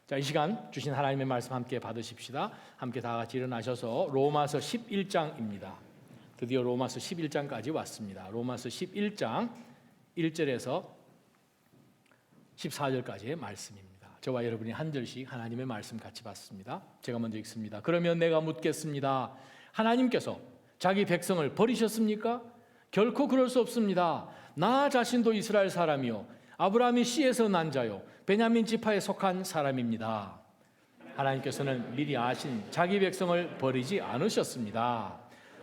자, 이 시간 주신 하나님의 말씀 함께 받으십시다. 함께 다 같이 일어나셔서 로마서 11장입니다. 드디어 로마서 11장까지 왔습니다. 로마서 11장 1절에서 14절까지의 말씀입니다. 저와 여러분이 한 절씩 하나님의 말씀 같이 받습니다. 제가 먼저 읽습니다. 그러면 내가 묻겠습니다. 하나님께서 자기 백성을 버리셨습니까? 결코 그럴 수 없습니다. 나 자신도 이스라엘 사람이요 아브라함의 씨에서 난 자요 베냐민 지파에 속한 사람입니다. 하나님께서는 미리 아신 자기 백성을 버리지 않으셨습니다.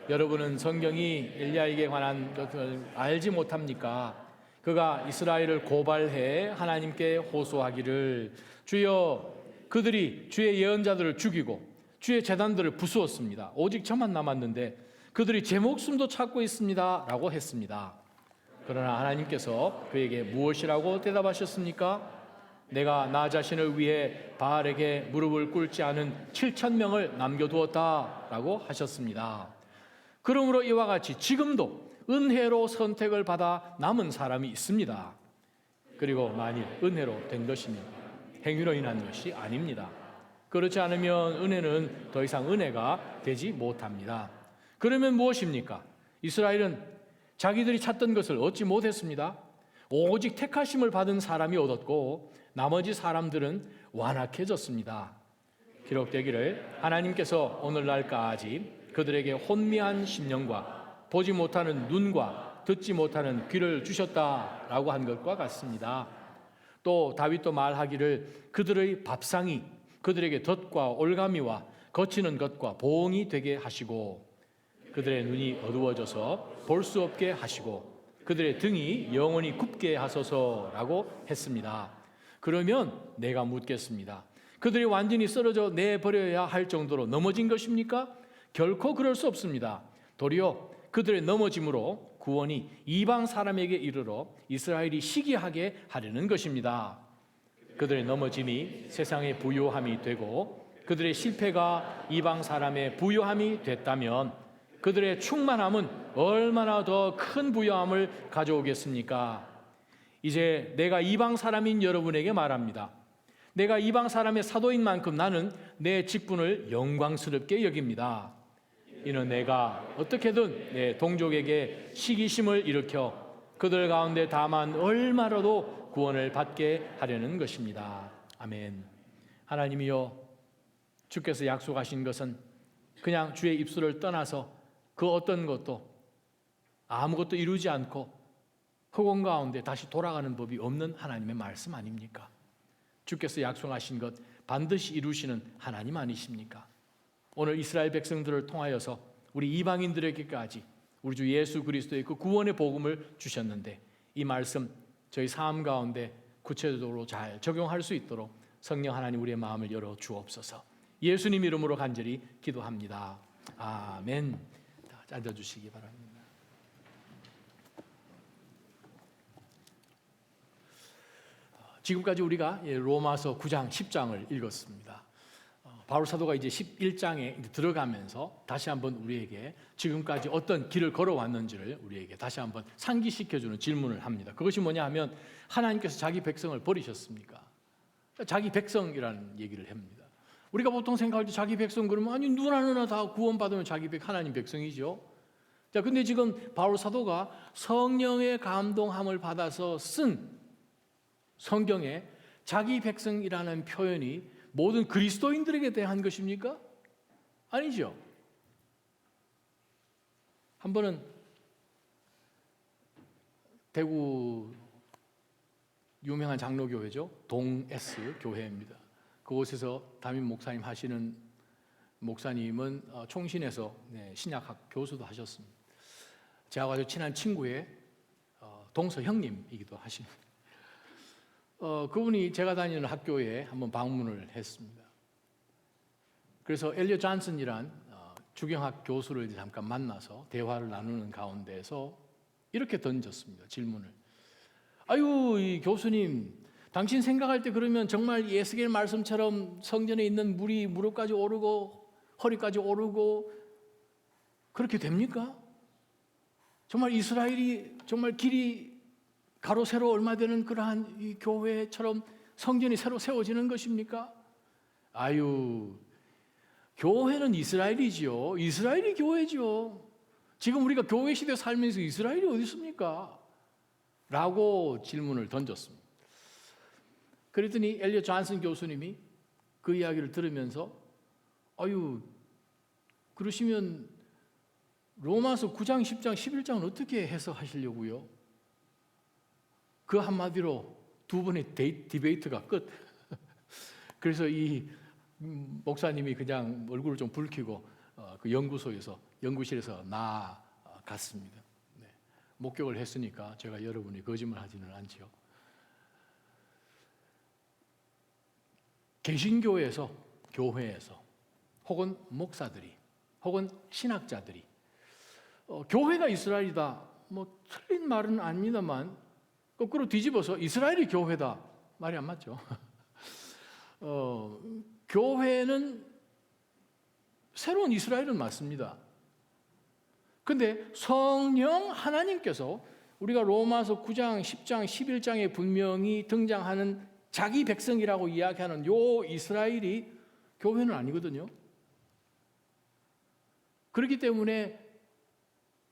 여러분은 성경이 엘리야에게 관한 것을 알지 못합니까? 그가 이스라엘을 고발해 하나님께 호소하기를 주여 그들이 주의 예언자들을 죽이고 주의 제단들을 부수었습니다. 오직 저만 남았는데 그들이 제 목숨도 찾고 있습니다 라고 했습니다. 그러나 하나님께서 그에게 무엇이라고 대답하셨습니까? 내가 나 자신을 위해 바알에게 무릎을 꿇지 않은 7,000명을 남겨두었다 라고 하셨습니다. 그러므로 이와 같이 지금도 은혜로 선택을 받아 남은 사람이 있습니다. 그리고 만일 은혜로 된 것이면 행위로 인한 것이 아닙니다. 그렇지 않으면 은혜는 더 이상 은혜가 되지 못합니다. 그러면 무엇입니까? 이스라엘은 자기들이 찾던 것을 얻지 못했습니다. 오직 택하심을 받은 사람이 얻었고 나머지 사람들은 완악해졌습니다. 기록되기를 하나님께서 오늘날까지 그들에게 혼미한 심령과 보지 못하는 눈과 듣지 못하는 귀를 주셨다라고 한 것과 같습니다. 또 다윗도 말하기를 그들의 밥상이 그들에게 덫과 올가미와 거치는 것과 보응이 되게 하시고 그들의 눈이 어두워져서 볼 수 없게 하시고 그들의 등이 영원히 굽게 하소서라고 했습니다. 그러면 내가 묻겠습니다. 그들이 완전히 쓰러져 내버려야 할 정도로 넘어진 것입니까? 결코 그럴 수 없습니다. 도리어 그들의 넘어짐으로 구원이 이방 사람에게 이르러 이스라엘이 시기하게 하려는 것입니다. 그들의 넘어짐이 세상의 부요함이 되고 그들의 실패가 이방 사람의 부요함이 됐다면 그들의 충만함은 얼마나 더 큰 부요함을 가져오겠습니까? 이제 내가 이방 사람인 여러분에게 말합니다. 내가 이방 사람의 사도인 만큼 나는 내 직분을 영광스럽게 여깁니다. 이는 내가 어떻게든 내 동족에게 시기심을 일으켜 그들 가운데 다만 얼마라도 구원을 받게 하려는 것입니다. 아멘. 하나님이여, 주께서 약속하신 것은 그냥 주의 입술을 떠나서 그 어떤 것도 아무것도 이루지 않고 허공 가운데 다시 돌아가는 법이 없는 하나님의 말씀 아닙니까? 주께서 약속하신 것 반드시 이루시는 하나님 아니십니까? 오늘 이스라엘 백성들을 통하여서 우리 이방인들에게까지 우리 주 예수 그리스도의 그 구원의 복음을 주셨는데 이 말씀 저희 삶 가운데 구체적으로 잘 적용할 수 있도록 성령 하나님 우리의 마음을 열어 주옵소서. 예수님 이름으로 간절히 기도합니다. 아멘. 앉아주시기 바랍니다. 지금까지 우리가 로마서 9장 10장을 읽었습니다. 바울 사도가 이제 11장에 들어가면서 다시 한번 우리에게 지금까지 어떤 길을 걸어왔는지를 우리에게 다시 한번 상기시켜주는 질문을 합니다. 그것이 뭐냐 하면 하나님께서 자기 백성을 버리셨습니까? 자기 백성이라는 얘기를 합니다. 우리가 보통 생각할 때 자기 백성 그러면 아니 누구나 다 구원받으면 자기 하나님 백성이죠. 자, 근데 지금 바울 사도가 성령의 감동함을 받아서 쓴 성경에 자기 백성이라는 표현이 모든 그리스도인들에게 대한 것입니까? 아니죠. 한 번은 대구 유명한 장로교회죠. 동S 교회입니다. 그곳에서 담임 목사님 하시는 목사님은 총신에서 신약학 교수도 하셨습니다. 제가 아주 친한 친구의 동서 형님이기도 하십니다. 그분이 제가 다니는 학교에 한번 방문을 했습니다. 그래서 엘리엇 존슨이란 주경학 교수를 잠깐 만나서 대화를 나누는 가운데서 이렇게 던졌습니다. 질문을. 아유, 이 교수님, 당신 생각할 때 그러면 정말 예수의 말씀처럼 성전에 있는 물이 무릎까지 오르고 허리까지 오르고 그렇게 됩니까? 정말 이스라엘이 정말 길이 가로 세로 얼마 되는 그러한 이 교회처럼 성전이 새로 세워지는 것입니까? 아유, 교회는 이스라엘이지요. 이스라엘이 교회죠. 지금 우리가 교회 시대에 살면서 이스라엘이 어디 있습니까? 라고 질문을 던졌습니다. 그랬더니 엘리엇 존슨 교수님이 그 이야기를 들으면서 아유, 그러시면 로마서 9장, 10장, 11장은 어떻게 해석하시려고요? 그 한마디로 두 번의 디베이트가 끝. 그래서 이 목사님이 그냥 얼굴을 좀 붉히고 그 연구실에서 나갔습니다. 네. 목격을 했으니까 제가 여러분이 거짓말하지는 않지요. 개신교에서, 교회에서, 혹은 목사들이, 혹은 신학자들이 교회가 이스라엘이다, 뭐 틀린 말은 아닙니다만 거꾸로 뒤집어서 이스라엘이 교회다, 말이 안 맞죠. 교회는 새로운 이스라엘은 맞습니다. 근데 성령 하나님께서 우리가 로마서 9장, 10장, 11장에 분명히 등장하는 자기 백성이라고 이야기하는 요 이스라엘이 교회는 아니거든요. 그렇기 때문에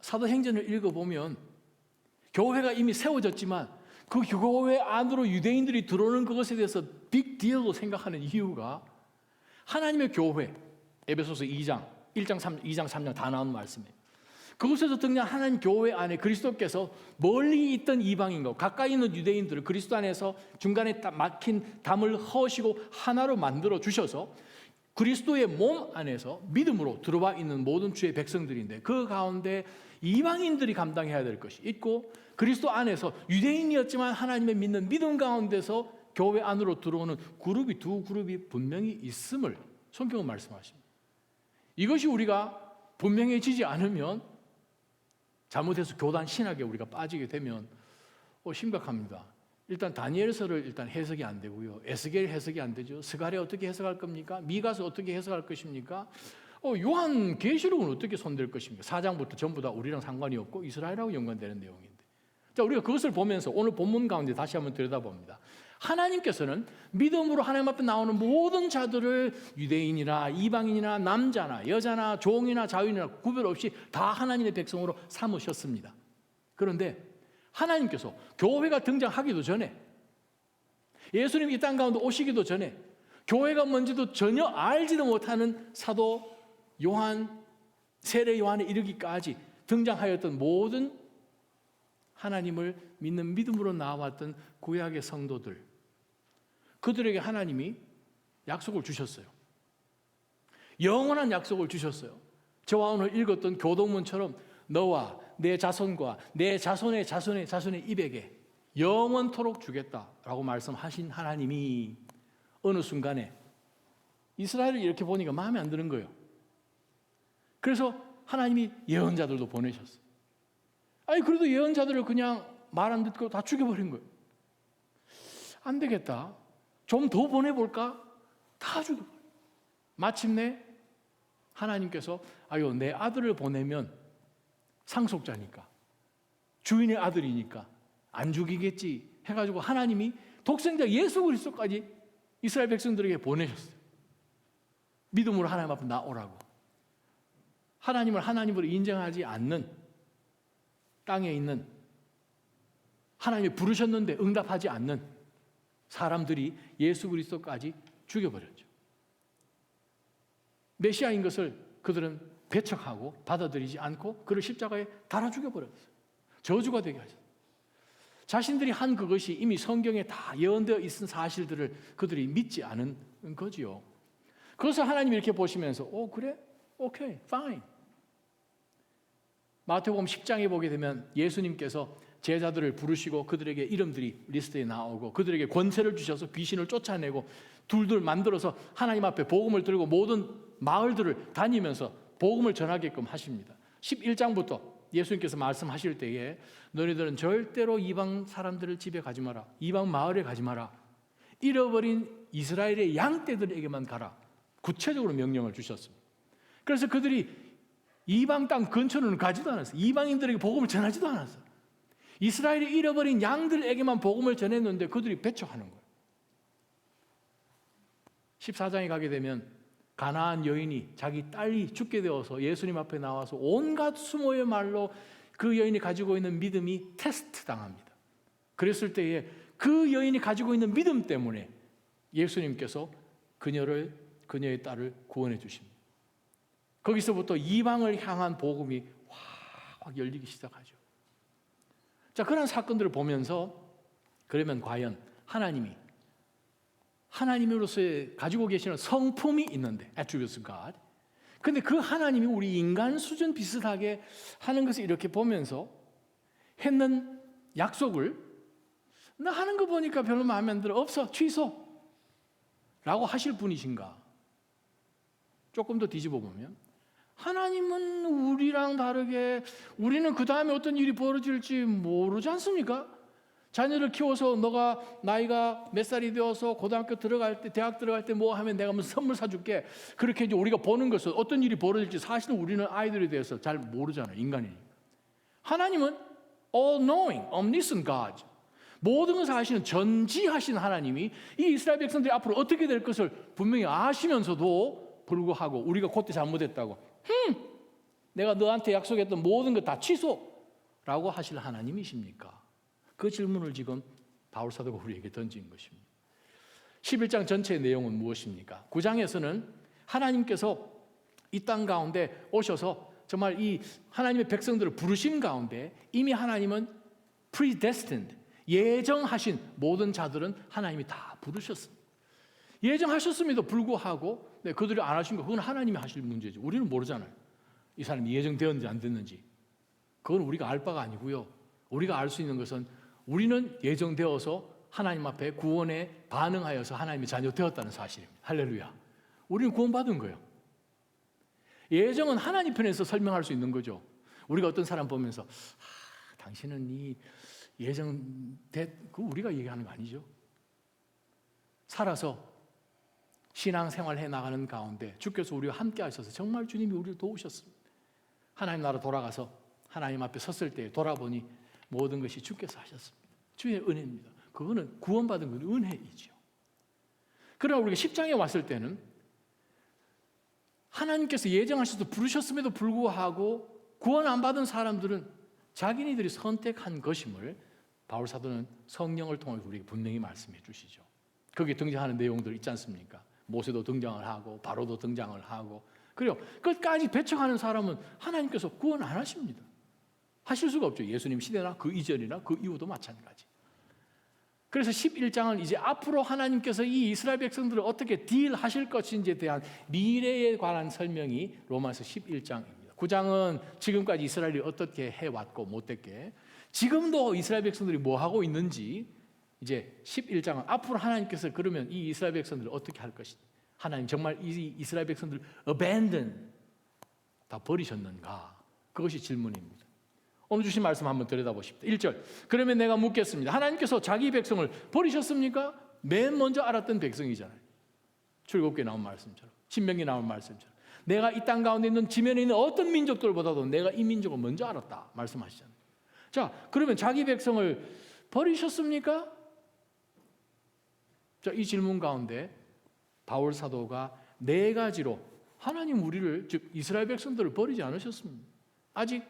사도행전을 읽어보면 교회가 이미 세워졌지만 그 교회 안으로 유대인들이 들어오는 그것에 대해서 빅딜로 생각하는 이유가 하나님의 교회, 에베소서 2장, 1장, 2장, 3장 다 나오는 말씀이에요. 그곳에서 등장 하나님 교회 안에 그리스도께서 멀리 있던 이방인과 가까이 있는 유대인들을 그리스도 안에서 중간에 막힌 담을 허시고 하나로 만들어 주셔서 그리스도의 몸 안에서 믿음으로 들어와 있는 모든 주의 백성들인데 그 가운데 이방인들이 감당해야 될 것이 있고 그리스도 안에서 유대인이었지만 하나님의 믿는 믿음 가운데서 교회 안으로 들어오는 두 그룹이 분명히 있음을 성경은 말씀하십니다. 이것이 우리가 분명해지지 않으면 잘못해서 교단 신학에 우리가 빠지게 되면 심각합니다. 일단 다니엘서를 일단 해석이 안 되고요. 에스겔 해석이 안 되죠. 스가랴 어떻게 해석할 겁니까? 미가서 어떻게 해석할 것입니까? 요한 계시록은 어떻게 손댈 것입니까? 4장부터 전부 다 우리랑 상관이 없고 이스라엘하고 연관되는 내용인데. 자, 우리가 그것을 보면서 오늘 본문 가운데 다시 한번 들여다봅니다. 하나님께서는 믿음으로 하나님 앞에 나오는 모든 자들을 유대인이나 이방인이나 남자나 여자나 종이나 자유인이나 구별 없이 다 하나님의 백성으로 삼으셨습니다. 그런데 하나님께서 교회가 등장하기도 전에 예수님이 이 땅 가운데 오시기도 전에 교회가 뭔지도 전혀 알지도 못하는 사도 요한, 세례 요한에 이르기까지 등장하였던 모든 하나님을 믿는 믿음으로 나왔던 구약의 성도들, 그들에게 하나님이 약속을 주셨어요. 영원한 약속을 주셨어요. 저와 오늘 읽었던 교동문처럼 너와 내 자손과 내 자손의 자손의 자손의 입에게 영원토록 주겠다라고 말씀하신 하나님이 어느 순간에 이스라엘을 이렇게 보니까 마음에 안 드는 거예요. 그래서 하나님이 예언자들도 보내셨어요. 아니 그래도 예언자들을 그냥 말 안 듣고 다 죽여버린 거예요. 안 되겠다. 좀 더 보내볼까? 다 죽여버려요. 마침내 하나님께서 아유 내 아들을 보내면 상속자니까 주인의 아들이니까 안 죽이겠지 해가지고 하나님이 독생자 예수 그리스도까지 이스라엘 백성들에게 보내셨어요. 믿음으로 하나님 앞에 나오라고. 하나님을 하나님으로 인정하지 않는 땅에 있는 하나님이 부르셨는데 응답하지 않는 사람들이 예수 그리스도까지 죽여버렸죠. 메시아인 것을 그들은 배척하고 받아들이지 않고 그를 십자가에 달아 죽여버렸어요. 저주가 되게 하셨어요. 자신들이 한 그것이 이미 성경에 다 예언되어 있는 사실들을 그들이 믿지 않은 거지요. 그래서 하나님이 이렇게 보시면서 그래? 오케이, fine. 마태복음 10장에 보게 되면 예수님께서 제자들을 부르시고 그들에게 이름들이 리스트에 나오고 그들에게 권세를 주셔서 귀신을 쫓아내고 둘둘 만들어서 하나님 앞에 복음을 들고 모든 마을들을 다니면서 복음을 전하게끔 하십니다. 11장부터 예수님께서 말씀하실 때에 너희들은 절대로 이방 사람들을 집에 가지 마라. 이방 마을에 가지 마라. 잃어버린 이스라엘의 양떼들에게만 가라. 구체적으로 명령을 주셨습니다. 그래서 그들이 이방 땅 근처는 가지도 않았어요. 이방인들에게 복음을 전하지도 않았어요. 이스라엘이 잃어버린 양들에게만 복음을 전했는데 그들이 배척하는 거예요. 14장에 가게 되면 가나안 여인이 자기 딸이 죽게 되어서 예수님 앞에 나와서 온갖 수모의 말로 그 여인이 가지고 있는 믿음이 테스트 당합니다. 그랬을 때에 그 여인이 가지고 있는 믿음 때문에 예수님께서 그녀의 딸을 구원해 주십니다. 거기서부터 이방을 향한 복음이 확 열리기 시작하죠. 자, 그런 사건들을 보면서 그러면 과연 하나님으로서의 가지고 계시는 성품이 있는데, attributes of God. 근데 그 하나님이 우리 인간 수준 비슷하게 하는 것을 이렇게 보면서 했는 약속을 나 하는 거 보니까 별로 마음에 안 들어. 없어. 취소. 라고 하실 분이신가? 조금 더 뒤집어 보면 하나님은 우리랑 다르게 우리는 그 다음에 어떤 일이 벌어질지 모르지 않습니까? 자녀를 키워서 너가 나이가 몇 살이 되어서 고등학교 들어갈 때, 대학 들어갈 때 뭐 하면 내가 무슨 선물 사줄게. 그렇게 이제 우리가 보는 것은 어떤 일이 벌어질지 사실은 우리는 아이들에 대해서 잘 모르잖아요. 인간이니까. 하나님은 all-knowing, omniscient God. 모든 것을 아시는 전지하신 하나님이 이 이스라엘 백성들이 앞으로 어떻게 될 것을 분명히 아시면서도 불구하고 우리가 그때 잘못했다고 내가 너한테 약속했던 모든 것 다 취소라고 하실 하나님이십니까? 그 질문을 지금 바울 사도가 우리에게 던진 것입니다. 11장 전체의 내용은 무엇입니까? 9장에서는 하나님께서 이 땅 가운데 오셔서 정말 이 하나님의 백성들을 부르신 가운데 이미 하나님은 predestined, 예정하신 모든 자들은 하나님이 다 부르셨습니다. 예정하셨음에도 불구하고 그들이 안 하신 거 그건 하나님이 하실 문제죠. 우리는 모르잖아요. 이 사람이 예정되었는지 안 됐는지. 그건 우리가 알 바가 아니고요. 우리가 알 수 있는 것은 우리는 예정되어서 하나님 앞에 구원에 반응하여서 하나님의 자녀 되었다는 사실입니다. 할렐루야. 우리는 구원받은 거예요. 예정은 하나님 편에서 설명할 수 있는 거죠. 우리가 어떤 사람 보면서 당신은 이 그 우리가 얘기하는 거 아니죠. 살아서 신앙생활 해나가는 가운데 주께서 우리와 함께 하셔서 정말 주님이 우리를 도우셨습니다. 하나님 나라 돌아가서 하나님 앞에 섰을 때 돌아보니 모든 것이 주께서 하셨습니다. 주의 은혜입니다. 그거는 구원받은 건 은혜이죠. 그러나 우리가 10장에 왔을 때는 하나님께서 예정하셔서 부르셨음에도 불구하고 구원 안 받은 사람들은 자기네들이 선택한 것임을 바울 사도는 성령을 통해 우리에게 분명히 말씀해 주시죠. 거기에 등장하는 내용들 있지 않습니까? 모세도 등장을 하고 바로도 등장을 하고 그리고 끝까지 배척하는 사람은 하나님께서 구원 안 하십니다. 하실 수가 없죠. 예수님 시대나 그 이전이나 그 이후도 마찬가지. 그래서 11장은 이제 앞으로 하나님께서 이 이스라엘 백성들을 어떻게 딜하실 것인지에 대한 미래에 관한 설명이 로마서 11장입니다. 9장은 지금까지 이스라엘이 어떻게 해왔고 못됐게 지금도 이스라엘 백성들이 뭐 하고 있는지 이제 11장은 앞으로 하나님께서 그러면 이 이스라엘 백성들을 어떻게 할 것인지 하나님 정말 이 이스라엘 백성들을 abandon 다 버리셨는가? 그것이 질문입니다. 오늘 주신 말씀 한번 들여다보십시오. 1절 그러면 내가 묻겠습니다. 하나님께서 자기 백성을 버리셨습니까? 맨 먼저 알았던 백성이잖아요. 출애굽기에 나온 말씀처럼 신명기에 나온 말씀처럼 내가 이 땅 가운데 있는 지면에 있는 어떤 민족들보다도 내가 이 민족을 먼저 알았다 말씀하시잖아요. 자, 그러면 자기 백성을 버리셨습니까? 자, 이 질문 가운데 바울 사도가 네 가지로 하나님 우리를 즉 이스라엘 백성들을 버리지 않으셨습니다. 아직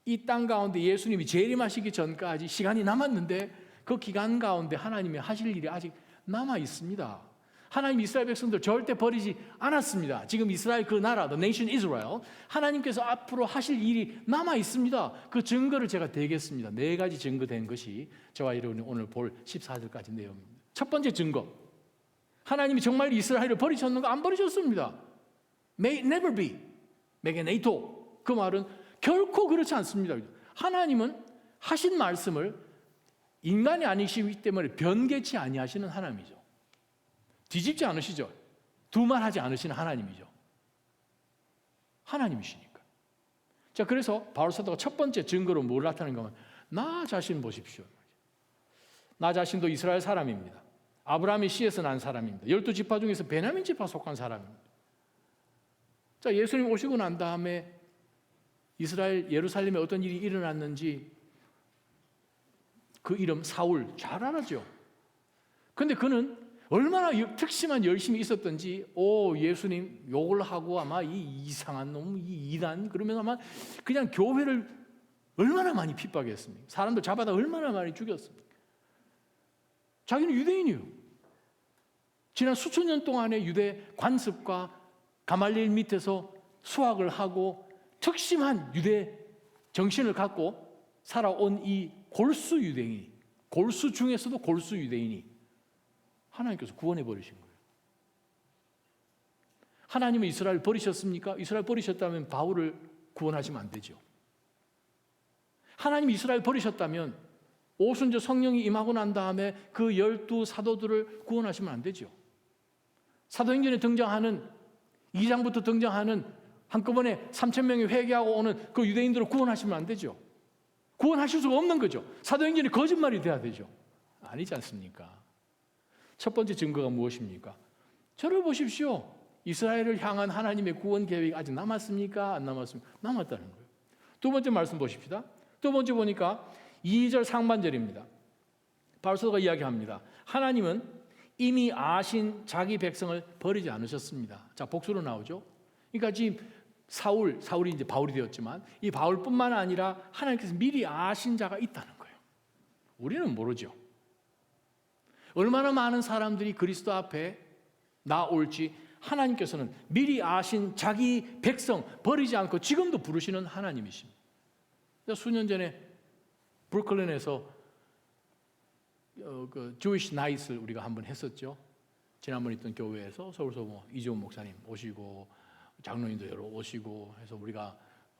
이 땅 가운데 예수님이 재림하시기 전까지 시간이 남았는데 그 기간 가운데 하나님이 하실 일이 아직 남아 있습니다. 하나님 이스라엘 백성들 절대 버리지 않았습니다. 지금 이스라엘 그 나라, the nation Israel, 하나님께서 앞으로 하실 일이 남아 있습니다. 그 증거를 제가 대겠습니다. 네 가지 증거된 것이 저와 여러분이 오늘 볼 14절까지 내용입니다. 첫 번째 증거, 하나님이 정말 이스라엘을 버리셨는가? 안 버리셨습니다. May never be, 메게네이토. 그 말은 결코 그렇지 않습니다. 하나님은 하신 말씀을 인간이 아니시기 때문에 변개치 아니하시는 하나님이죠. 뒤집지 않으시죠. 두말하지 않으시는 하나님이죠. 하나님이시니까. 자, 그래서 바울 사도가 첫 번째 증거로 뭘 나타내는 거면 나 자신 보십시오. 나 자신도 이스라엘 사람입니다. 아브라함의 씨에서 난 사람입니다. 12지파 중에서 베냐민 지파 속한 사람입니다. 자, 예수님 오시고 난 다음에 이스라엘 예루살렘에 어떤 일이 일어났는지 그 이름 사울 잘 알았죠. 근데 그는 얼마나 특심한 열심이 있었던지 예수님 욕을 하고 아마 이 이상한 놈, 이 이단 그러면서 아마 그냥 교회를 얼마나 많이 핍박했습니까? 사람들 잡아다 얼마나 많이 죽였습니까? 자기는 유대인이요. 지난 수천 년 동안의 유대 관습과 가말리엘 밑에서 수학을 하고 특심한 유대 정신을 갖고 살아온 이 골수 유대인이, 골수 중에서도 골수 유대인이 하나님께서 구원해 버리신 거예요. 하나님은 이스라엘 버리셨습니까? 이스라엘 버리셨다면 바울을 구원하시면 안 되죠. 하나님이 이스라엘 버리셨다면 오순절 성령이 임하고 난 다음에 그 12 사도들을 구원하시면 안 되죠. 사도행전에 등장하는 2장부터 등장하는 한꺼번에 3,000명이 회개하고 오는 그 유대인들을 구원하시면 안 되죠. 구원하실 수가 없는 거죠. 사도행전이 거짓말이 돼야 되죠. 아니지 않습니까? 첫 번째 증거가 무엇입니까? 저를 보십시오. 이스라엘을 향한 하나님의 구원 계획이 아직 남았습니까? 안 남았습니까? 남았다는 거예요. 두 번째 말씀 보십시다. 두 번째 보니까 2절 상반절입니다. 바울서가 이야기합니다. 하나님은 이미 아신 자기 백성을 버리지 않으셨습니다. 자, 복수로 나오죠. 그러니까 지금 사울이 이제 바울이 되었지만 이 바울뿐만 아니라 하나님께서 미리 아신 자가 있다는 거예요. 우리는 모르죠. 얼마나 많은 사람들이 그리스도 앞에 나올지 하나님께서는 미리 아신 자기 백성 버리지 않고 지금도 부르시는 하나님이십니다. 수년 전에 브루클린에서 그 주이시 나잇을 우리가 한번 했었죠. 지난번 있던 교회에서 서울서 이재훈 목사님 오시고 장로님도 여러 오시고 해서 우리가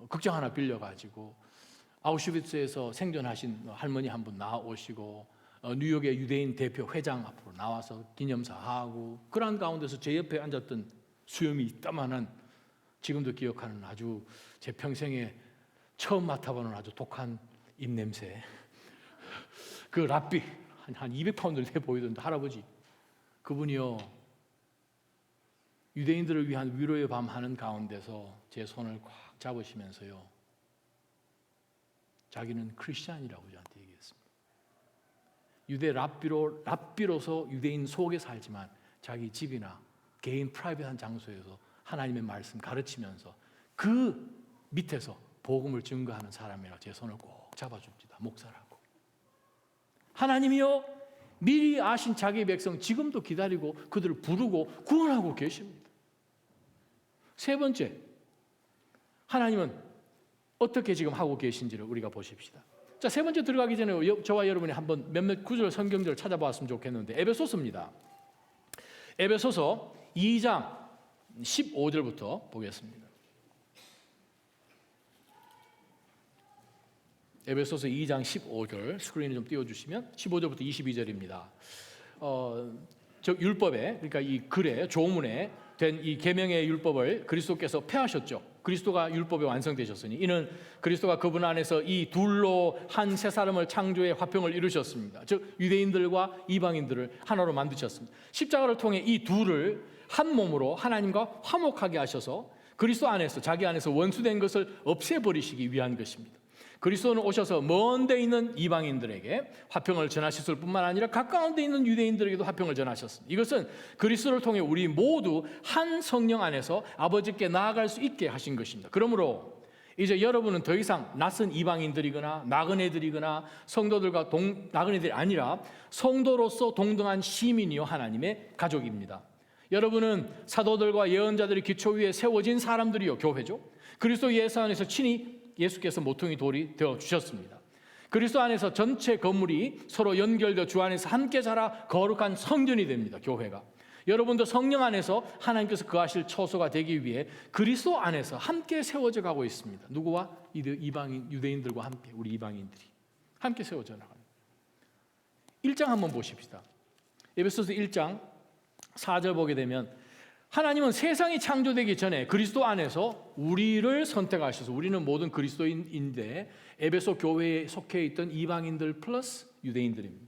극장 하나 빌려가지고 아우슈비츠에서 생존하신 할머니 한 분 나오시고 뉴욕의 유대인 대표 회장 앞으로 나와서 기념사하고 그런 가운데서 제 옆에 앉았던 수염이 있다만한 지금도 기억하는 아주 제 평생에 처음 맡아보는 아주 독한 입냄새 그 랍비 한 200파운드 돼 보이던 할아버지 그분이요 유대인들을 위한 위로의 밤 하는 가운데서 제 손을 꽉 잡으시면서요 자기는 크리스찬이라고 저한테 얘기했습니다. 유대 랍비로서 유대인 속에 살지만 자기 집이나 개인 프라이빗한 장소에서 하나님의 말씀 가르치면서 그 밑에서 복음을 증거하는 사람이라 제 손을 꼭 잡아줍니다. 목사라고. 하나님이요 미리 아신 자기 백성 지금도 기다리고 그들을 부르고 구원하고 계십니다. 세 번째, 하나님은 어떻게 지금 하고 계신지를 우리가 보십시다. 자, 세 번째 들어가기 전에 저와 여러분이 한번 몇몇 구절 성경들을 찾아봤으면 좋겠는데 에베소서입니다. 에베소서 2장 15절부터 보겠습니다. 에베소서 2장 15절 스크린을 좀 띄워주시면 15절부터 22절입니다. 저 율법에 그러니까 이 글에 조문에 된 이 계명의 율법을 그리스도께서 폐하셨죠. 그리스도가 율법에 완성되셨으니 이는 그리스도가 그분 안에서 이 둘로 한 세 사람을 창조의 화평을 이루셨습니다. 즉 유대인들과 이방인들을 하나로 만드셨습니다. 십자가를 통해 이 둘을 한 몸으로 하나님과 화목하게 하셔서 그리스도 안에서 자기 안에서 원수된 것을 없애버리시기 위한 것입니다. 그리스도는 오셔서 먼 데 있는 이방인들에게 화평을 전하셨을 뿐만 아니라 가까운 데 있는 유대인들에게도 화평을 전하셨습니다. 이것은 그리스도를 통해 우리 모두 한 성령 안에서 아버지께 나아갈 수 있게 하신 것입니다. 그러므로 이제 여러분은 더 이상 낯선 이방인들이거나 나그네들이거나 성도들과 나그네들이 아니라 성도로서 동등한 시민이요 하나님의 가족입니다. 여러분은 사도들과 예언자들의 기초 위에 세워진 사람들이요 교회죠. 그리스도 예수 안에서 친히 예수께서 모퉁이 돌이 되어 주셨습니다. 그리스도 안에서 전체 건물이 서로 연결되어 주 안에서 함께 자라 거룩한 성전이 됩니다. 교회가. 여러분도 성령 안에서 하나님께서 거하실 처소가 되기 위해 그리스도 안에서 함께 세워져 가고 있습니다. 누구와? 이방인 유대인들과 함께 우리 이방인들이 함께 세워져 나갑니다. 1장 한번 보십시다. 에베소서 1장 4절 보게 되면 하나님은 세상이 창조되기 전에 그리스도 안에서 우리를 선택하셔서 우리는 모든 그리스도인인데 에베소 교회에 속해 있던 이방인들 플러스 유대인들입니다.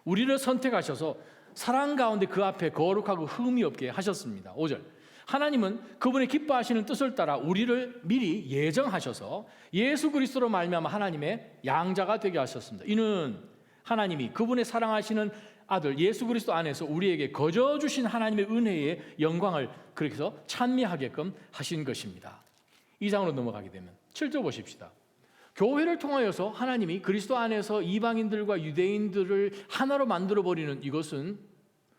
우리를 선택하셔서 사랑 가운데 그 앞에 거룩하고 흠이 없게 하셨습니다. 5절 하나님은 그분의 기뻐하시는 뜻을 따라 우리를 미리 예정하셔서 예수 그리스도로 말미암아 하나님의 양자가 되게 하셨습니다. 이는 하나님이 그분의 사랑하시는 아들 예수 그리스도 안에서 우리에게 거저 주신 하나님의 은혜의 영광을 그렇게 해서 찬미하게끔 하신 것입니다. 2장으로 넘어가게 되면 7절 보십시다. 교회를 통하여서 하나님이 그리스도 안에서 이방인들과 유대인들을 하나로 만들어버리는 이것은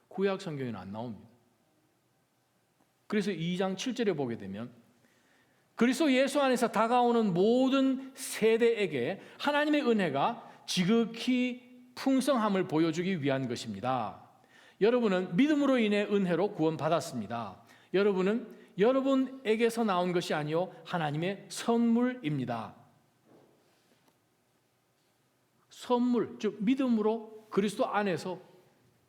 구약 성경에는 안 나옵니다. 그래서 2장 7절에 보게 되면 그리스도 예수 안에서 다가오는 모든 세대에게 하나님의 은혜가 지극히 풍성함을 보여주기 위한 것입니다. 여러분은 믿음으로 인해 은혜로 구원받았습니다. 여러분은 여러분에게서 나온 것이 아니요 하나님의 선물입니다. 선물, 즉 믿음으로 그리스도 안에서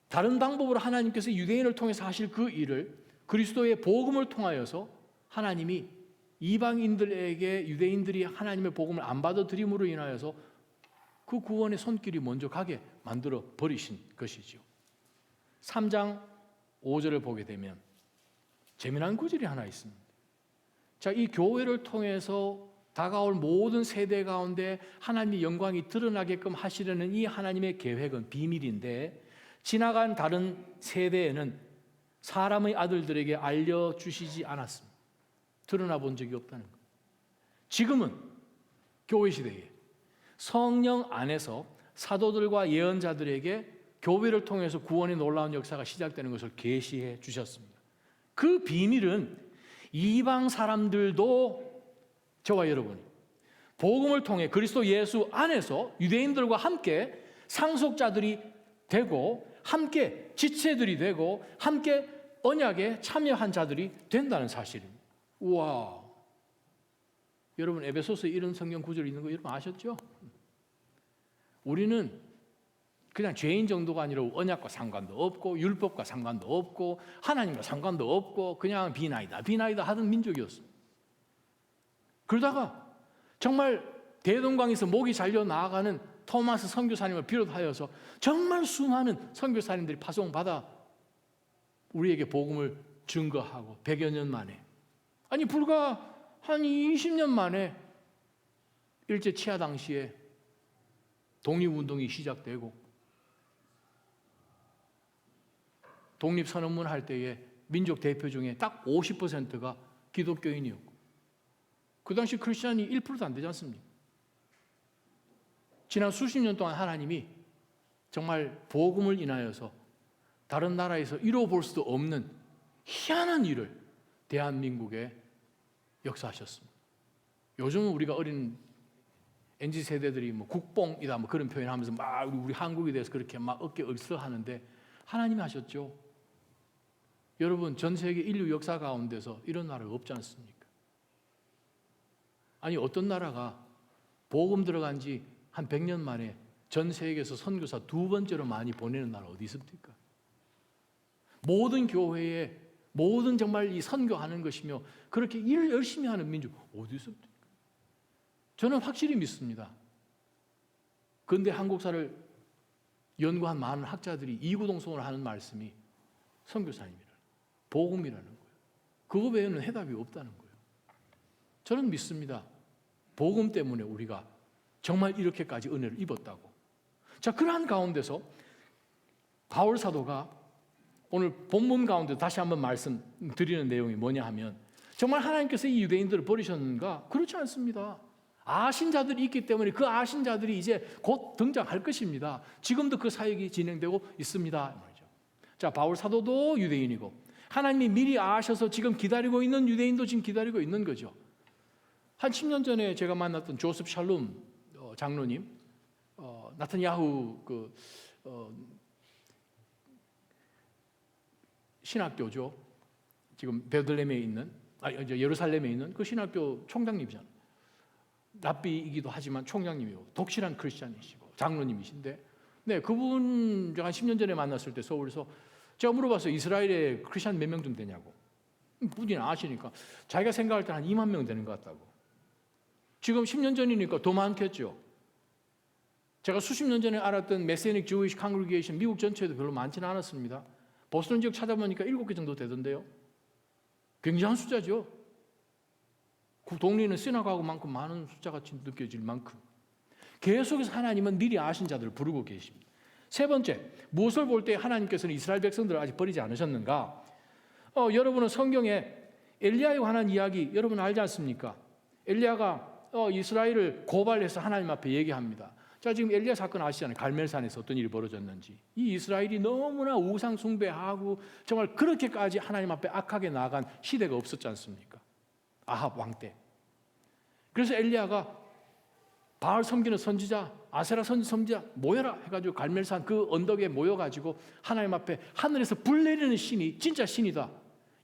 다른 방법으로 하나님께서 유대인을 통해서 하실 그 일을 그리스도의 복음을 통하여서 하나님이 이방인들에게 유대인들이 하나님의 복음을 안 받아들임으로 인하여서 그 구원의 손길이 먼저 가게 만들어 버리신 것이죠. 3장 5절을 보게 되면 재미난 구절이 하나 있습니다. 자, 이 교회를 통해서 다가올 모든 세대 가운데 하나님의 영광이 드러나게끔 하시려는 이 하나님의 계획은 비밀인데 지나간 다른 세대에는 사람의 아들들에게 알려주시지 않았습니다. 드러나 본 적이 없다는 것. 지금은 교회 시대에 성령 안에서 사도들과 예언자들에게 교회를 통해서 구원의 놀라운 역사가 시작되는 것을 계시해 주셨습니다. 그 비밀은 이방 사람들도 저와 여러분이 복음을 통해 그리스도 예수 안에서 유대인들과 함께 상속자들이 되고 함께 지체들이 되고 함께 언약에 참여한 자들이 된다는 사실입니다. 우와, 여러분 에베소서에 이런 성경 구절이 있는 거 여러분 아셨죠? 우리는 그냥 죄인 정도가 아니라 언약과 상관도 없고 율법과 상관도 없고 하나님과 상관도 없고 그냥 비나이다 하던 민족이었습니다. 그러다가 정말 대동강에서 목이 잘려 나아가는 토마스 선교사님을 비롯하여서 정말 수많은 선교사님들이 파송받아 우리에게 복음을 증거하고 100여 년 만에, 아니 불과 한 20년 만에 일제 치하 당시에 독립운동이 시작되고 독립선언문 할 때에 민족 대표 중에 딱 50%가 기독교인이었고 그 당시 크리스천이 1%도 안 되지 않습니까? 지난 수십 년 동안 하나님이 정말 복음을 인하여서 다른 나라에서 이뤄볼 수도 없는 희한한 일을 대한민국에 역사하셨습니다. 요즘은 우리가 어린 MZ 세대들이 뭐 국뽕이다 뭐 그런 표현하면서 막 우리 한국에 대해서 그렇게 막 어깨 얼싸하는데 하나님이 하셨죠. 여러분 전 세계 인류 역사 가운데서 이런 나라가 없지 않습니까? 아니 어떤 나라가 복음 들어간 지 한 100년 만에 전 세계에서 선교사 2번째로 많이 보내는 나라 어디 있습니까? 모든 교회에 모든 정말 이 선교하는 것이며 그렇게 일을 열심히 하는 민족 어디 있습니까? 저는 확실히 믿습니다. 그런데 한국사를 연구한 많은 학자들이 이구동성으로 하는 말씀이 선교사님이라는 복음이라는 거예요. 그거 외에는 해답이 없다는 거예요. 저는 믿습니다. 복음 때문에 우리가 정말 이렇게까지 은혜를 입었다고. 자, 그러한 가운데서 바울 사도가 오늘 본문 가운데 다시 한번 말씀드리는 내용이 뭐냐 하면 정말 하나님께서 이 유대인들을 버리셨는가? 그렇지 않습니다. 아신 자들이 있기 때문에 그 아신 자들이 이제 곧 등장할 것입니다. 지금도 그 사역이 진행되고 있습니다. 자, 바울 사도도 유대인이고 하나님이 미리 아셔서 지금 기다리고 있는 유대인도 지금 기다리고 있는 거죠. 한 10년 전에 제가 만났던 조셉 샬룸 장로님, 나타냐후 신학교죠. 지금 베들레헴에 있는, 예루살렘에 있는 그 신학교 총장님이잖아요. 랍비이기도 하지만 총장님이고 독실한 크리스찬이시고 장로님이신데, 네, 그분 제가 한 10년 전에 만났을 때 서울에서 제가 물어봤어요. 이스라엘에 크리스찬 몇 명 좀 되냐고. 분이 아시니까 자기가 생각할 때 한 2만 명 되는 것 같다고. 지금 10년 전이니까 더 많겠죠. 제가 수십 년 전에 알았던 메시아닉 주이시 컨그리게이션 미국 전체에도 별로 많지는 않았습니다. 보스턴 지역 찾아보니까 7개 정도 되던데요. 굉장한 숫자죠. 그 동네는 시나고그만큼 많은 숫자같이 느껴질 만큼 계속해서 하나님은 미리 아신 자들을 부르고 계십니다. 세 번째, 무엇을 볼 때 하나님께서는 이스라엘 백성들을 아직 버리지 않으셨는가? 여러분은 성경에 엘리야에 관한 이야기 여러분 알지 않습니까? 엘리야가 이스라엘을 고발해서 하나님 앞에 얘기합니다. 자, 지금 엘리야 사건 아시잖아요. 갈멜산에서 어떤 일이 벌어졌는지. 이 이스라엘이 너무나 우상 숭배하고 정말 그렇게까지 하나님 앞에 악하게 나아간 시대가 없었지 않습니까? 아합 왕 때. 그래서 엘리야가 바알 섬기는 선지자, 아세라 선지자 모여라 해가지고 갈멜산 그 언덕에 모여가지고 하나님 앞에 하늘에서 불 내리는 신이 진짜 신이다.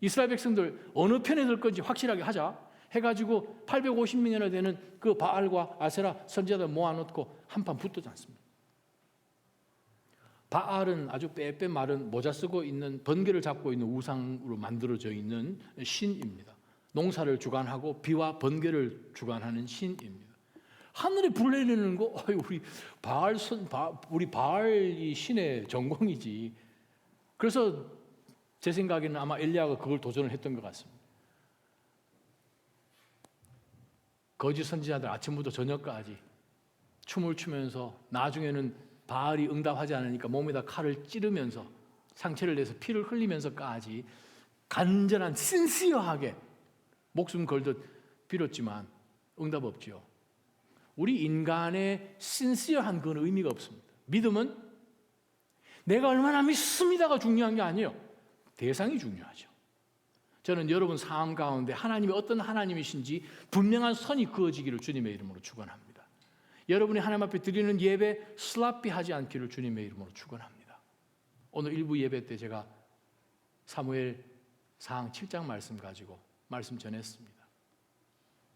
이스라엘 백성들 어느 편에 들 건지 확실하게 하자 해가지고 850명이나 되는 그 바알과 아세라 선지자들 모아놓고 한판 붙지 않습니다. 바알은 아주 빼빼 마른 모자 쓰고 있는 번개를 잡고 있는 우상으로 만들어져 있는 신입니다. 농사를 주관하고 비와 번개를 주관하는 신입니다. 하늘에 불 내리는 거, 우리 바알이 신의 전공이지. 그래서 제 생각에는 아마 엘리야가 그걸 도전을 했던 것 같습니다. 거짓 선지자들 아침부터 저녁까지 춤을 추면서 나중에는 바알이 응답하지 않으니까 몸에다 칼을 찌르면서 상처를 내서 피를 흘리면서까지 간절한 신시어하게 목숨 걸듯 빌었지만 응답 없지요. 우리 인간의 신시어한 그건 의미가 없습니다. 믿음은 내가 얼마나 믿습니다가 중요한 게 아니에요. 대상이 중요하죠. 저는 여러분 삶 가운데 하나님이 어떤 하나님이신지 분명한 선이 그어지기를 주님의 이름으로 축원합니다. 여러분이 하나님 앞에 드리는 예배 슬라피하지 않기를 주님의 이름으로 축원합니다. 오늘 일부 예배 때 제가 사무엘 상 7장 말씀 가지고 말씀 전했습니다.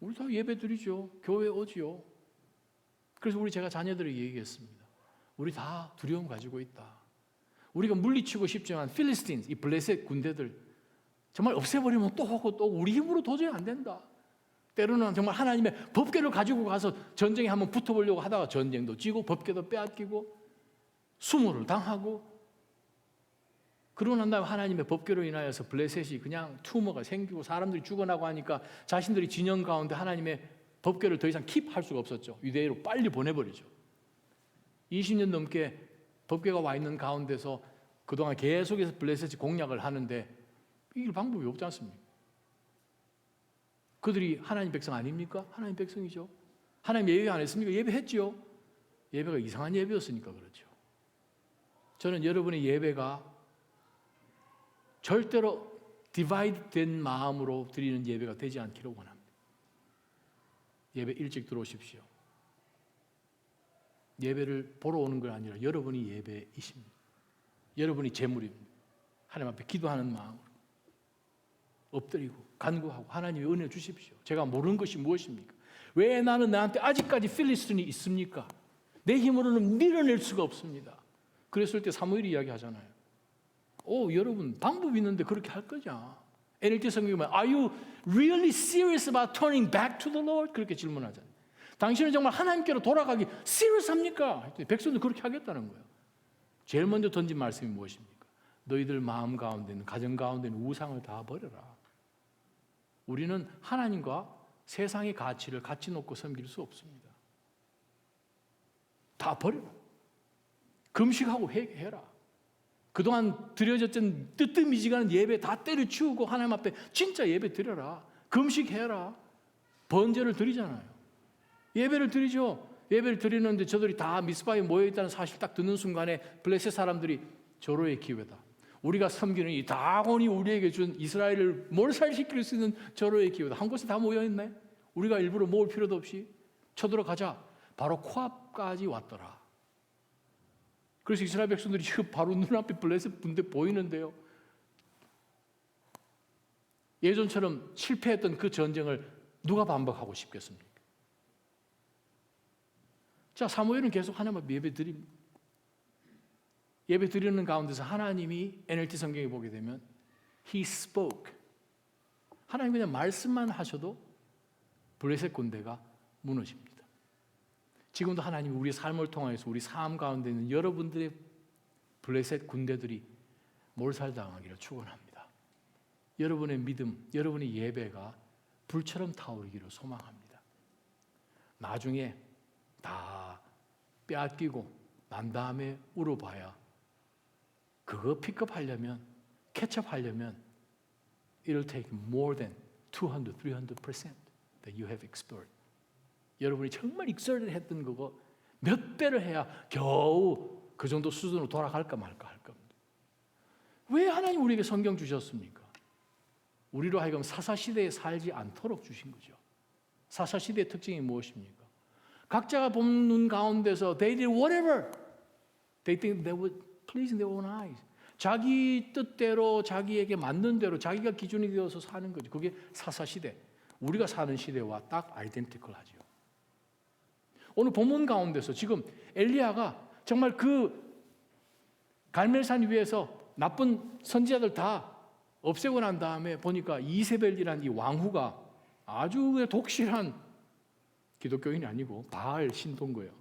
우리 다 예배 드리죠. 교회 오지요. 그래서 제가 자녀들에게 얘기했습니다. 우리 다 두려움 가지고 있다. 우리가 물리치고 싶지만 필리스틴, 이 블레셋 군대들 정말 없애버리면 또 하고 또 우리 힘으로 도저히 안 된다. 때로는 정말 하나님의 법궤를 가지고 가서 전쟁에 한번 붙어보려고 하다가 전쟁도 지고 법궤도 빼앗기고 수모를 당하고 그러고 난 다음에 하나님의 법궤로 인하여서 블레셋이 그냥 투머가 생기고 사람들이 죽어나고 하니까 자신들이 진영 가운데 하나님의 법궤를 더 이상 킵할 수가 없었죠. 유대인으로 빨리 보내버리죠. 20년 넘게 법궤가 와 있는 가운데서 그동안 계속해서 블레셋이 공략을 하는데 이길 방법이 없지 않습니까? 그들이 하나님 백성 아닙니까? 하나님 백성이죠. 하나님 예배 안 했습니까? 예배했지요. 예배가 이상한 예배였으니까 그렇죠. 저는 여러분의 예배가 절대로 디바이드된 마음으로 드리는 예배가 되지 않기를 원합니다. 예배 일찍 들어오십시오. 예배를 보러 오는 건 아니라 여러분이 예배이십니다. 여러분이 제물입니다. 하나님 앞에 기도하는 마음으로 엎드리고 간구하고 하나님의 은혜 주십시오. 제가 모르는 것이 무엇입니까? 왜 나는 나한테 아직까지 필리스틴이 있습니까? 내 힘으로는 밀어낼 수가 없습니다. 그랬을 때 사무엘이 이야기하잖아요. 여러분 방법이 있는데 그렇게 할 거냐? NLT 성경에 보면 Are you really serious about turning back to the Lord? 그렇게 질문하잖아요. 당신은 정말 하나님께로 돌아가기 serious-합니까? 백성도 그렇게 하겠다는 거예요. 제일 먼저 던진 말씀이 무엇입니까? 너희들 마음 가운데는 가정 가운데는 우상을 다 버려라. 우리는 하나님과 세상의 가치를 같이 놓고 섬길 수 없습니다. 다 버려라. 금식하고 회개해라. 그동안 드려졌던 뜨뜻미지근한 예배 다 때려치우고 하나님 앞에 진짜 예배 드려라. 금식해라. 번제를 드리잖아요. 예배를 드리죠. 예배를 드리는데 저들이 다 미스바에 모여있다는 사실 딱 듣는 순간에 블레셋 사람들이 절호의 기회다. 우리가 섬기는 이 다곤이 우리에게 준 이스라엘을 몰살시킬 수 있는 절호의 기회다. 한 곳에 다 모여있네. 우리가 일부러 모을 필요도 없이 쳐들어가자. 바로 코앞까지 왔더라. 그래서 이스라엘 백성들이 바로 눈앞에 블레셋 군대 보이는데요. 예전처럼 실패했던 그 전쟁을 누가 반복하고 싶겠습니까? 자, 사무엘은 계속 하나님 앞에 예배 드립니다. 예배 드리는 가운데서 하나님이 NLT 성경에 보게 되면 He spoke. 하나님 그냥 말씀만 하셔도 블레셋 군대가 무너집니다. 지금도 하나님이 우리 삶을 통해서 우리 삶 가운데 있는 여러분들의 블레셋 군대들이 몰살당하기를 축원합니다. 여러분의 믿음, 여러분의 예배가 불처럼 타오르기를 소망합니다. 나중에 다 빼앗기고 난 다음에 울어봐야 그거 픽업하려면, 캐치업하려면 it'll take more than 200, 300% that you have experienced. 여러분이 정말 exerted 했던 그거 몇 배를 해야 겨우 그 정도 수준으로 돌아갈까 말까 할 겁니다. 왜 하나님 우리에게 성경 주셨습니까? 우리로 하여금 사사시대에 살지 않도록 주신 거죠. 사사시대의 특징이 무엇입니까? 각자가 보는 눈 가운데서 they did whatever they think they would please in their own eyes. 자기 뜻대로, 자기에게 맞는 대로 자기가 기준이 되어서 사는 거죠. 그게 사사시대. 우리가 사는 시대와 딱 아이덴티컬하죠. 오늘 본문 가운데서 지금 엘리야가 정말 그 갈멜산 위에서 나쁜 선지자들 다 없애고 난 다음에 보니까 이세벨이라는 이 왕후가 아주 독실한 기독교인이 아니고 바알 신도인 거예요.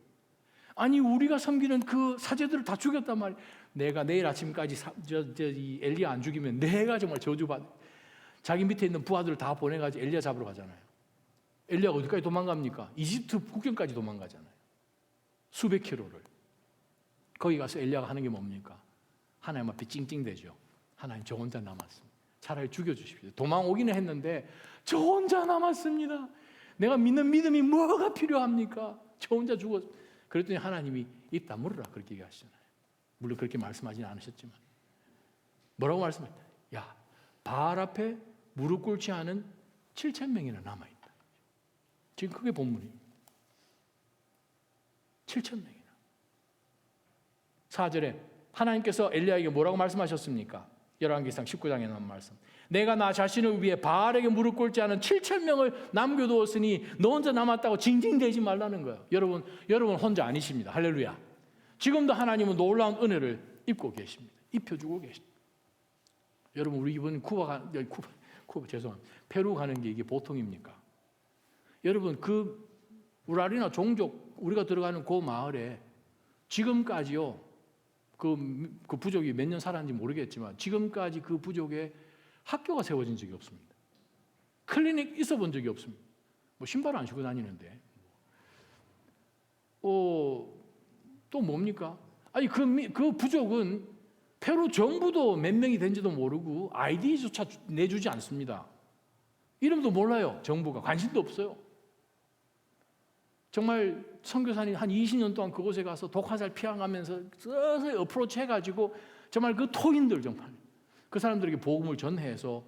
아니 우리가 섬기는 그 사제들을 다 죽였단 말이에요. 내가 내일 아침까지 이 엘리야 안 죽이면 내가 정말 저주받. 자기 밑에 있는 부하들을 다 보내가지고 엘리야 잡으러 가잖아요. 엘리야가 어디까지 도망갑니까? 이집트 국경까지 도망가잖아요. 수백 킬로를. 거기 가서 엘리야가 하는 게 뭡니까? 하나님 앞에 찡찡대죠. 하나님 저 혼자 남았습니다. 차라리 죽여주십시오. 도망 오기는 했는데 저 혼자 남았습니다. 내가 믿는 믿음이 뭐가 필요합니까? 저 혼자 죽었. 그랬더니 하나님이 입 다물으라 그렇게 얘기하시잖아요. 물론 그렇게 말씀하지는 않으셨지만 뭐라고 말씀하셨냐? 야, 바알 앞에 무릎 꿇지 않은 7,000명이나 남아있다. 지금 그게 본문이에요. 7,000명이나. 4절에 하나님께서 엘리야에게 뭐라고 말씀하셨습니까? 열왕기상 19장에 나온 말씀. 내가 나 자신을 위해 바알에게 무릎 꿇지 않은 7,000명을 남겨두었으니 너 혼자 남았다고 징징대지 말라는 거예요. 여러분 혼자 아니십니다. 할렐루야. 지금도 하나님은 놀라운 은혜를 입고 계십니다. 입혀주고 계십니다. 여러분 우리 이번 쿠바 죄송합니다. 페루 가는 게 이게 보통입니까? 여러분 그 우라리나 종족 우리가 들어가는 그 마을에 지금까지요 그 부족이 몇 년 살았는지 모르겠지만 지금까지 그 부족에 학교가 세워진 적이 없습니다. 클리닉 있어 본 적이 없습니다. 뭐 신발 안 신고 다니는데 또 뭡니까? 아니 그 부족은 페루 정부도 몇 명이 된지도 모르고 아이디조차 내주지 않습니다. 이름도 몰라요. 정부가 관심도 없어요. 정말 선교사님 한 20년 동안 그곳에 가서 독화살 피해가면서 서서히 어프로치 해가지고 정말 그 토인들 정말 그 사람들에게 복음을 전해서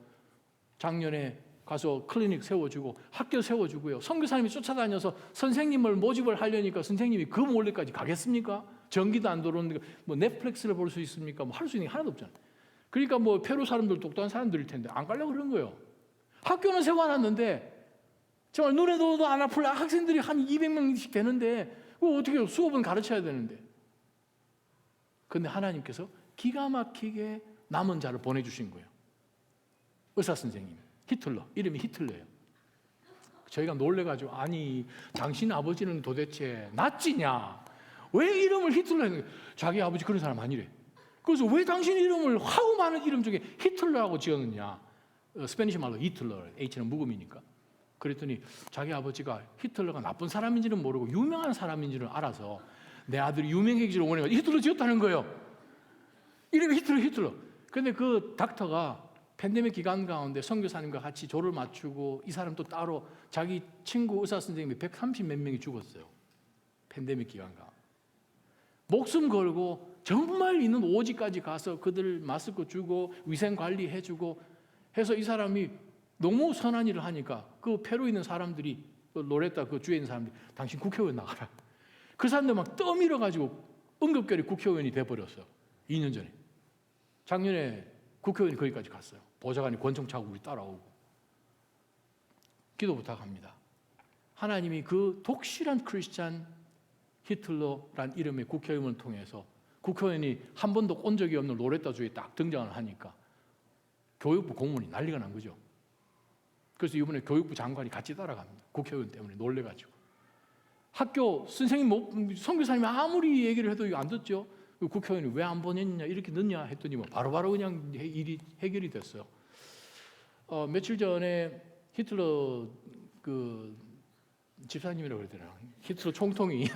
작년에 가서 클리닉 세워주고 학교 세워주고요. 선교사님이 쫓아다녀서 선생님을 모집을 하려니까 선생님이 그 몰래까지 가겠습니까? 전기도 안 들어오는데 뭐 넷플릭스를 볼 수 있습니까? 뭐 할 수 있는 게 하나도 없잖아요. 그러니까 뭐 페루 사람들 똑똑한 사람들일 텐데 안 가려고 그런 거예요. 학교는 세워놨는데 정말 눈에 넣어도 안 아플 학생들이 한 200명씩 되는데 그거 어떻게 해요? 수업은 가르쳐야 되는데. 그런데 하나님께서 기가 막히게 남은 자를 보내주신 거예요. 의사 선생님 히틀러, 이름이 히틀러예요. 저희가 놀래가지고 아니 당신 아버지는 도대체 나치냐? 왜 이름을 히틀러 했는 거예요? 자기 아버지 그런 사람 아니래. 그래서 왜 당신 이름을 하고 많은 이름 중에 히틀러라고 지었느냐? 스페니시 말로 히틀러, H는 묵음이니까. 그랬더니 자기 아버지가 히틀러가 나쁜 사람인지는 모르고 유명한 사람인지는 알아서 내 아들이 유명해지기를 원해서 히틀러 지었다는 거예요. 이름이 히틀러. 그런데 그 닥터가 팬데믹 기간 가운데 선교사님과 같이 조를 맞추고 이 사람도 따로 자기 친구 의사 선생님이 130 몇 명이 죽었어요. 팬데믹 기간 가운데. 목숨 걸고 정말 있는 오지까지 가서 그들 마스크 주고 위생 관리 해주고 해서 이 사람이 너무 선한 일을 하니까 그 페루 있는 사람들이 로레타 그 주에 있는 사람들이 당신 국회의원 나가라. 그 사람들 막 떠밀어 가지고 응급결이 국회의원이 돼버렸어요. 2년 전에. 작년에 국회의원이 거기까지 갔어요. 보좌관이 권총 차고 우리 따라오고. 기도 부탁합니다. 하나님이 그 독실한 크리스찬 히틀러란 이름의 국회의원을 통해서 국회의원이 한 번도 온 적이 없는 로레타 주에 딱 등장을 하니까 교육부 공무원이 난리가 난 거죠. 그래서 이번에 교육부 장관이 같이 따라갑니다. 국회의원 때문에 놀래가지고. 학교 선생님, 선교사님이 아무리 얘기를 해도 이거 안 듣죠. 국회의원이 왜 안 보냈냐 이렇게 늦냐 했더니 뭐 바로바로 그냥 일이 해결이 됐어요. 며칠 전에 히틀러 그 집사님이라고 그러더라고요. 히틀러 총통이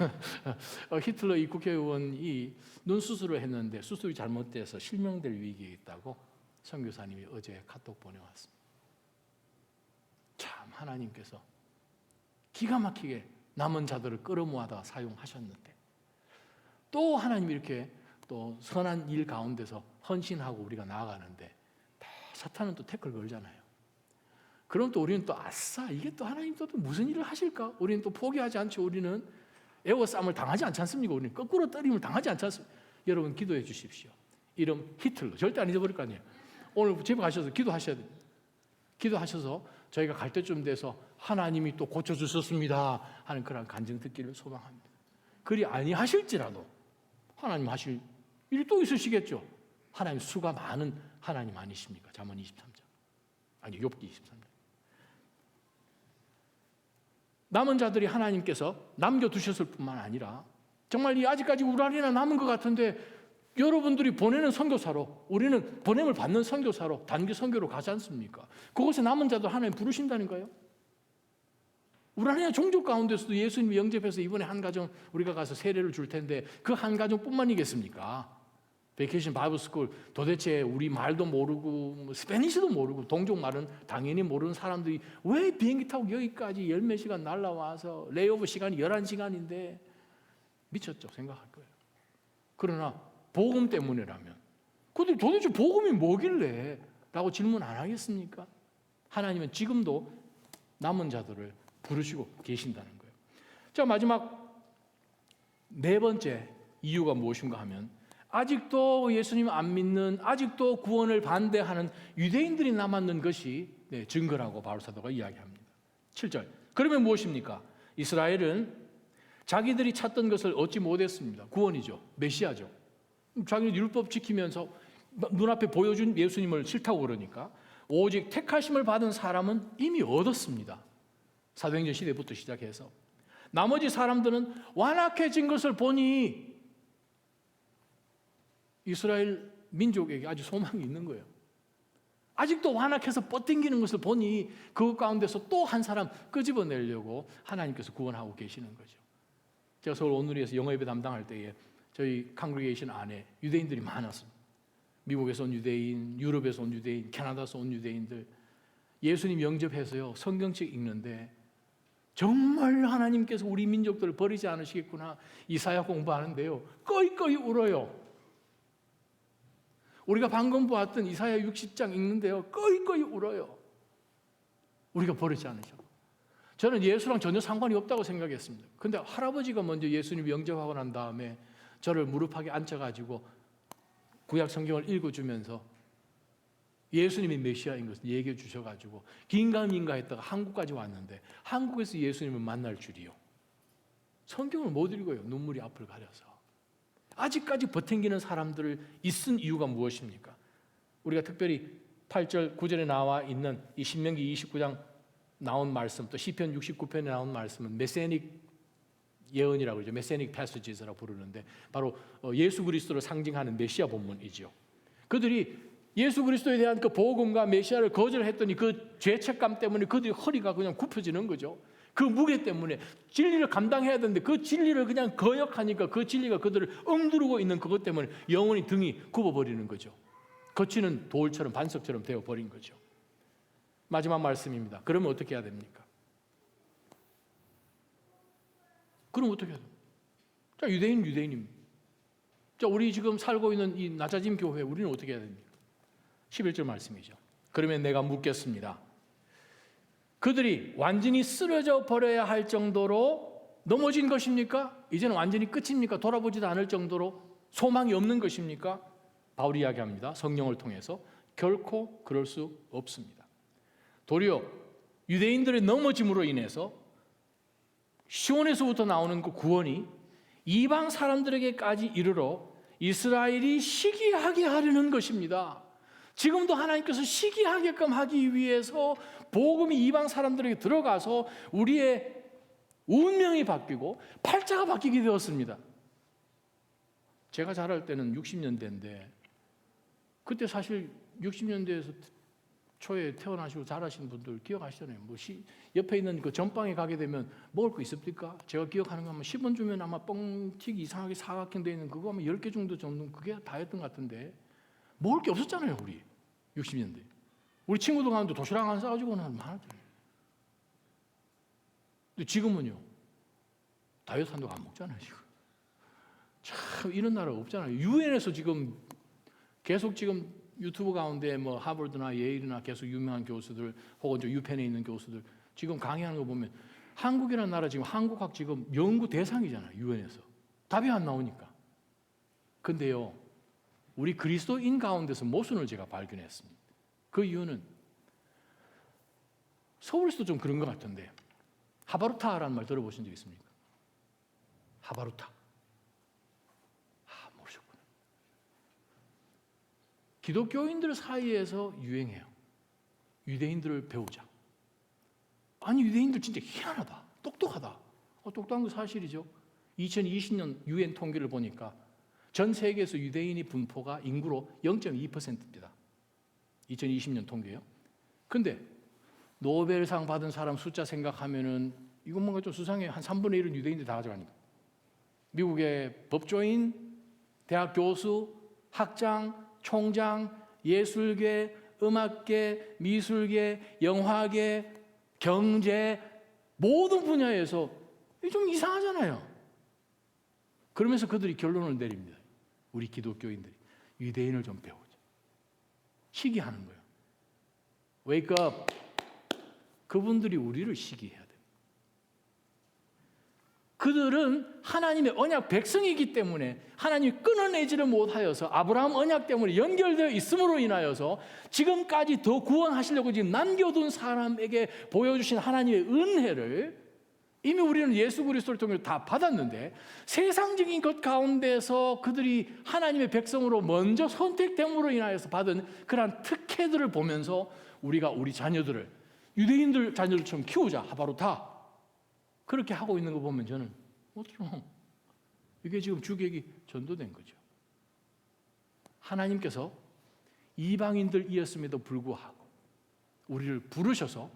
히틀러 이 국회의원이 눈 수술을 했는데 수술이 잘못돼서 실명될 위기에 있다고 선교사님이 어제 카톡 보내왔습니다. 참 하나님께서 기가 막히게 남은 자들을 끌어모아다 사용하셨는데 또 하나님이 이렇게 또 선한 일 가운데서 헌신하고 우리가 나아가는데 다 사탄은 또 태클 걸잖아요. 그럼 또 우리는 또 아싸 이게 또 하나님 또 무슨 일을 하실까? 우리는 또 포기하지 않죠. 우리는 에워싸움을 당하지 않지 않습니까? 우리는 거꾸로 때림을 당하지 않지 않습니까? 여러분 기도해 주십시오. 이름 히틀러 절대 안 잊어버릴 거 아니에요. 오늘 집에 가셔서 기도하셔야 돼요. 기도하셔서 저희가 갈 때쯤 돼서 하나님이 또 고쳐주셨습니다 하는 그런 간증 듣기를 소망합니다. 그리 아니하실지라도 하나님 하실 일이 또 있으시겠죠. 하나님 수가 많은 하나님 아니십니까? 잠언 23장 아니 욥기 23장. 남은 자들이 하나님께서 남겨두셨을 뿐만 아니라 정말 이 아직까지 우라리나 남은 것 같은데 여러분들이 보내는 선교사로 우리는 보냄을 받는 선교사로 단기 선교로 가지 않습니까? 그곳에 남은 자들 하나님 부르신다는 거예요. 우라리나 종족 가운데서도 예수님이 영접해서 이번에 한 가정 우리가 가서 세례를 줄 텐데 그 한 가정뿐만이겠습니까? 베이케이션 바이블 스쿨 도대체 우리 말도 모르고 스페니쉬도 모르고 동족 말은 당연히 모르는 사람들이 왜 비행기 타고 여기까지 열 몇 시간 날라와서 레이오버 시간이 11시간인데 미쳤죠 생각할 거예요. 그러나 복음 때문이라면 그들이 도대체 복음이 뭐길래 라고 질문 안 하겠습니까? 하나님은 지금도 남은 자들을 부르시고 계신다는 거예요. 자, 마지막 네 번째 이유가 무엇인가 하면 아직도 예수님 안 믿는 아직도 구원을 반대하는 유대인들이 남았는 것이 증거라고 바울 사도가 이야기합니다. 7절 그러면 무엇입니까? 이스라엘은 자기들이 찾던 것을 얻지 못했습니다. 구원이죠. 메시아죠. 자기는 율법 지키면서 눈앞에 보여준 예수님을 싫다고 그러니까 오직 택하심을 받은 사람은 이미 얻었습니다. 사도행전 시대부터 시작해서 나머지 사람들은 완악해진 것을 보니 이스라엘 민족에게 아주 소망이 있는 거예요. 아직도 완악해서 뻗당기는 것을 보니 그 가운데서 또 한 사람 끄집어내려고 하나님께서 구원하고 계시는 거죠. 제가 서울 온누리에서 영어예배 담당할 때에 저희 컨그리게이션 안에 유대인들이 많았습니다. 미국에서 온 유대인, 유럽에서 온 유대인, 캐나다에서 온 유대인들 예수님 영접해서요 성경책 읽는데 정말 하나님께서 우리 민족들을 버리지 않으시겠구나 이사야 공부하는데요 꺼이꺼이 울어요. 우리가 방금 보았던 이사야 60장 읽는데요 꺼이꺼이 울어요. 우리가 버리지 않으셔. 저는 예수랑 전혀 상관이 없다고 생각했습니다. 근데 할아버지가 먼저 예수님 영접하고 난 다음에 저를 무릎하게 앉혀가지고 구약 성경을 읽어주면서 예수님이 메시아인 것을 얘기해 주셔가지고 긴가민가 했다가 한국까지 왔는데 한국에서 예수님을 만날 줄이요. 성경을 못 읽어요. 눈물이 앞을 가려서. 아직까지 버팅기는 사람들을 있은 이유가 무엇입니까? 우리가 특별히 8절 9절에 나와 있는 이 신명기 29장 나온 말씀 또 시편 69편에 나온 말씀은 메시아닉 예언이라고 그러죠. 메시아닉 패시지라고 부르는데 바로 예수 그리스도를 상징하는 메시아 본문이죠. 그들이 예수 그리스도에 대한 그 복음과 메시아를 거절했더니 그 죄책감 때문에 그들이 허리가 그냥 굽혀지는 거죠. 그 무게 때문에 진리를 감당해야 되는데 그 진리를 그냥 거역하니까 그 진리가 그들을 엉두르고 있는 그것 때문에 영원히 등이 굽어버리는 거죠. 거치는 돌처럼 반석처럼 되어버린 거죠. 마지막 말씀입니다. 그러면 어떻게 해야 됩니까? 그럼 어떻게 해야 됩니까? 자, 유대인입니다. 자, 우리 지금 살고 있는 이 낮아짐 교회 우리는 어떻게 해야 됩니까? 11절 말씀이죠. 그러면 내가 묻겠습니다. 그들이 완전히 쓰러져 버려야 할 정도로 넘어진 것입니까? 이제는 완전히 끝입니까? 돌아보지도 않을 정도로 소망이 없는 것입니까? 바울이 이야기합니다. 성령을 통해서 결코 그럴 수 없습니다. 도리어 유대인들의 넘어짐으로 인해서 시온에서부터 나오는 그 구원이 이방 사람들에게까지 이르러 이스라엘이 시기하게 하려는 것입니다. 지금도 하나님께서 시기하게끔 하기 위해서 복음이 이방 사람들에게 들어가서 우리의 운명이 바뀌고 팔자가 바뀌게 되었습니다. 제가 자랄 때는 60년대인데 그때 사실 60년대에서 초에 태어나시고 자라신 분들 기억하시잖아요. 옆에 있는 그 전방에 가게 되면 먹을 거 있습니까? 제가 기억하는 거 하면 10원 주면 아마 뻥튀기 이상하게 사각형 돼 있는 그거 하면 10개 정도 정도는 그게 다였던 것 같은데 먹을 게 없었잖아요, 우리 60년대. 우리 친구들 가운데 도시락 안 싸가지고는 많았잖아요. 근데 지금은요, 다이어트 한다고 안 먹잖아요, 지금. 참 이런 나라가 없잖아요. 유엔에서 지금 계속 지금 유튜브 가운데 뭐 하버드나 예일이나 계속 유명한 교수들 혹은 저 유펜에 있는 교수들 지금 강의하는 거 보면 한국이라는 나라 지금 한국학 지금 연구 대상이잖아요, 유엔에서. 답이 안 나오니까. 근데요, 우리 그리스도인 가운데서 모순을 제가 발견했습니다. 그 이유는 서울에서도 좀 그런 것 같은데 하바루타라는 말 들어보신 적 있습니까? 하바루타. 모르셨구나. 기독교인들 사이에서 유행해요. 유대인들을 배우자. 아니 유대인들 진짜 희한하다. 똑똑하다. 똑똑한 거 사실이죠. 2020년 유엔 통계를 보니까 전 세계에서 유대인의 분포가 인구로 0.2%입니다. 2020년 통계요. 근데 노벨상 받은 사람 숫자 생각하면은 이건 뭔가 좀 수상해요. 한 3분의 1은 유대인들 다 가져가니까. 미국의 법조인, 대학 교수, 학장, 총장, 예술계, 음악계, 미술계, 영화계, 경제 모든 분야에서 좀 이상하잖아요. 그러면서 그들이 결론을 내립니다. 우리 기독교인들이 유대인을 좀 배우자. 시기하는 거예요. Wake up. 그분들이 우리를 시기해야 돼요. 그들은 하나님의 언약 백성이기 때문에 하나님이 끊어내지를 못하여서 아브라함 언약 때문에 연결되어 있음으로 인하여서 지금까지 더 구원하시려고 지금 남겨둔 사람에게 보여주신 하나님의 은혜를 이미 우리는 예수 그리스도를 통해 다 받았는데 세상적인 것 가운데서 그들이 하나님의 백성으로 먼저 선택됨으로 인하여서 받은 그러한 특혜들을 보면서 우리가 우리 자녀들을 유대인들 자녀들처럼 키우자. 하바루타. 그렇게 하고 있는 거 보면 저는 이게 지금 주객이 전도된 거죠. 하나님께서 이방인들이었음에도 불구하고 우리를 부르셔서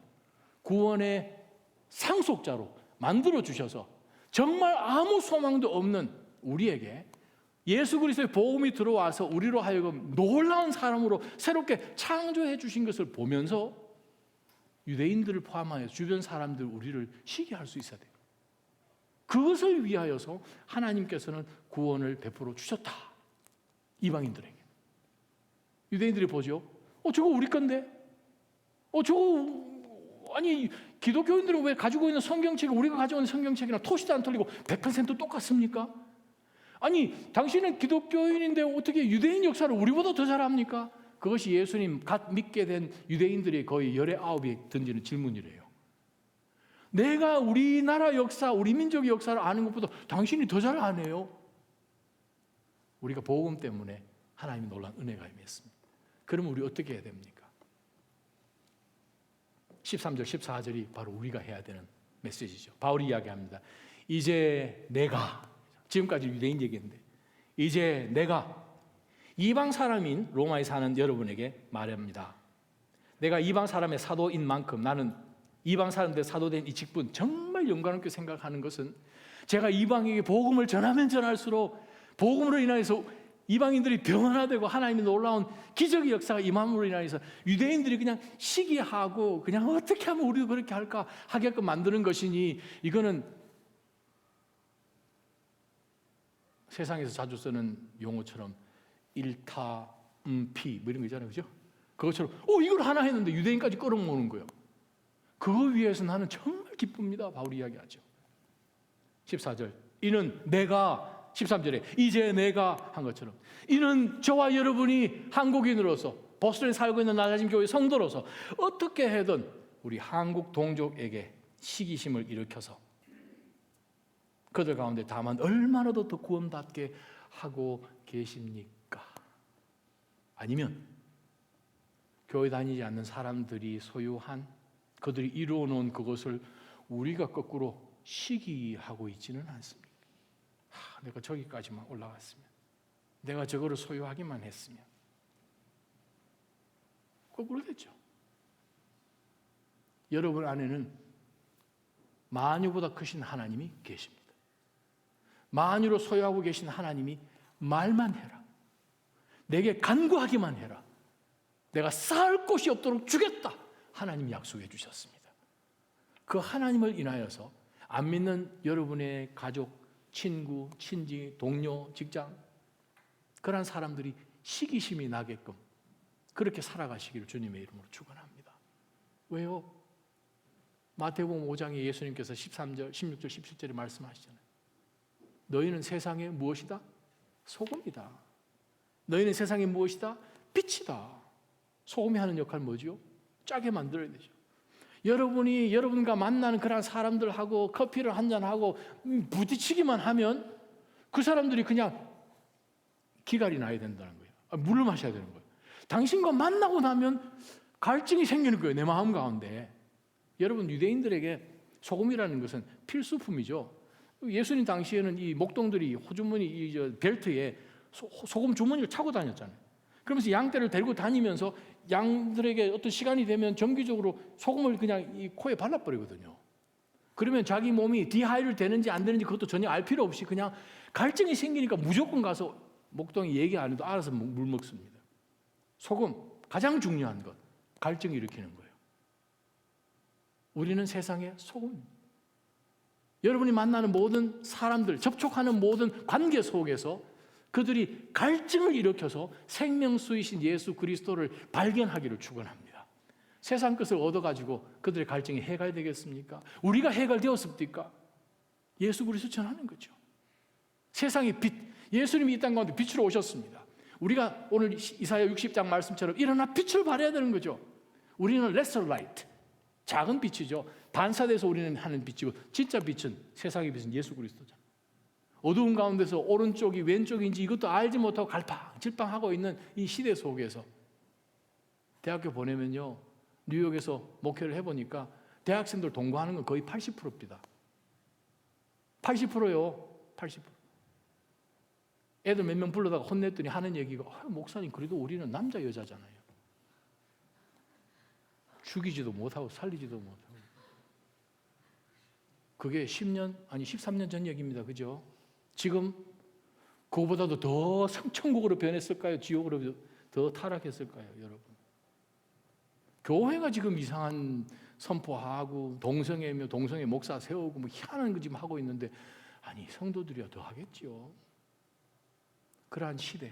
구원의 상속자로 만들어 주셔서 정말 아무 소망도 없는 우리에게 예수 그리스도의 복음이 들어와서 우리로 하여금 놀라운 사람으로 새롭게 창조해 주신 것을 보면서 유대인들을 포함하여 주변 사람들 우리를 시기할 수 있어야 돼요. 그것을 위하여서 하나님께서는 구원을 베풀어 주셨다. 이방인들에게. 유대인들이 보죠. 저거 우리 건데? 아니 기독교인들은 왜 가지고 있는 성경책이 우리가 가지고 있는 성경책이랑 토시도 안 틀리고 100% 똑같습니까? 아니 당신은 기독교인인데 어떻게 유대인 역사를 우리보다 더 잘합니까? 그것이 예수님 갓 믿게 된 유대인들이 거의 열의 아홉이 던지는 질문이래요. 내가 우리나라 역사, 우리 민족의 역사를 아는 것보다 당신이 더 잘 아네요. 우리가 복음 때문에 하나님이 놀라운 은혜가 임했습니다. 그럼 우리 어떻게 해야 됩니까? 13절, 14절이 바로 우리가 해야 되는 메시지죠. 바울이 이야기합니다. 이제 내가, 지금까지 유대인 얘기했는데 이제 내가 이방 사람인 로마에 사는 여러분에게 말합니다. 내가 이방 사람의 사도인 만큼 나는 이방 사람들 사도된 이 직분 정말 영광스럽게 생각하는 것은 제가 이방에게 복음을 전하면 전할수록 복음으로 인하여서 이방인들이 변화되고 하나님의 놀라운 기적의 역사가 임함으로 인하여서 유대인들이 그냥 시기하고 그냥 어떻게 하면 우리도 그렇게 할까 하게끔 만드는 것이니 이거는 세상에서 자주 쓰는 용어처럼 일타피 뭐 이런 거 있잖아요. 그죠? 그것처럼 이걸 하나 했는데 유대인까지 끌어모으는 거예요. 그거 위해서 나는 정말 기쁩니다. 바울이 이야기하죠. 14절 이는 내가 13절에 이제 내가 한 것처럼 이는 저와 여러분이 한국인으로서 보스턴에 살고 있는 낮아진 교회 성도로서 어떻게 해든 우리 한국 동족에게 시기심을 일으켜서 그들 가운데 다만 얼마나 더 구원받게 하고 계십니까? 아니면 교회 다니지 않는 사람들이 소유한 그들이 이루어놓은 그것을 우리가 거꾸로 시기하고 있지는 않습니까? 내가 저기까지만 올라갔으면, 내가 저거를 소유하기만 했으면 거꾸로 됐죠. 여러분 안에는 만유보다 크신 하나님이 계십니다. 만유로 소유하고 계신 하나님이 말만 해라, 내게 간구하기만 해라, 내가 쌓을 곳이 없도록 주겠다, 하나님이 약속해 주셨습니다. 그 하나님을 인하여서 안 믿는 여러분의 가족, 친구, 친지, 동료, 직장, 그런 사람들이 시기심이 나게끔 그렇게 살아가시기를 주님의 이름으로 축원합니다. 왜요? 마태복음 5장에 예수님께서 13절, 16절, 17절에 말씀하시잖아요. 너희는 세상에 무엇이다? 소금이다. 너희는 세상에 무엇이다? 빛이다. 소금이 하는 역할 뭐죠? 짜게 만들어야 되죠. 여러분이 여러분과 만나는 그런 사람들하고 커피를 한잔하고 부딪히기만 하면 그 사람들이 그냥 기갈이 나야 된다는 거예요. 물을 마셔야 되는 거예요. 당신과 만나고 나면 갈증이 생기는 거예요, 내 마음 가운데. 여러분, 유대인들에게 소금이라는 것은 필수품이죠. 예수님 당시에는 이 목동들이 호주머니 이 벨트에 소금 주머니를 차고 다녔잖아요. 그러면서 양떼를 데리고 다니면서 양들에게 어떤 시간이 되면 정기적으로 소금을 그냥 이 코에 발라버리거든요. 그러면 자기 몸이 디하이드 되는지 안 되는지 그것도 전혀 알 필요 없이 그냥 갈증이 생기니까 무조건 가서 목동이 얘기 안 해도 알아서 물 먹습니다. 소금, 가장 중요한 것, 갈증을 일으키는 거예요. 우리는 세상의 소금입니다. 여러분이 만나는 모든 사람들, 접촉하는 모든 관계 속에서 그들이 갈증을 일으켜서 생명수이신 예수 그리스도를 발견하기를 축원합니다. 세상 것을 얻어가지고 그들의 갈증이 해결되겠습니까? 우리가 해결되었습니까? 예수 그리스도 전하는 거죠. 세상의 빛, 예수님이 이 땅 가운데 빛으로 오셨습니다. 우리가 오늘 이사야 60장 말씀처럼 일어나 빛을 발해야 되는 거죠. 우리는 lesser light, 작은 빛이죠. 반사돼서 우리는 하는 빛이고, 진짜 빛은, 세상의 빛은 예수 그리스도죠. 어두운 가운데서 오른쪽이 왼쪽인지 이것도 알지 못하고 갈팡질팡하고 있는 이 시대 속에서 대학교 보내면요, 뉴욕에서 목회를 해보니까 대학생들 동거하는 건 거의 80%입니다. 80%요. 80%. 애들 몇 명 불러다가 혼냈더니 하는 얘기가, 목사님 그래도 우리는 남자 여자잖아요. 죽이지도 못하고 살리지도 못하고. 그게 10년 아니 13년 전 얘기입니다. 그죠? 지금 그거보다도 더 천국으로 변했을까요? 지옥으로 더 타락했을까요? 여러분, 교회가 지금 이상한 선포하고 동성애며 동성애 목사 세우고 뭐 희한한 거 지금 하고 있는데, 아니 성도들이야 더 하겠죠. 그러한 시대,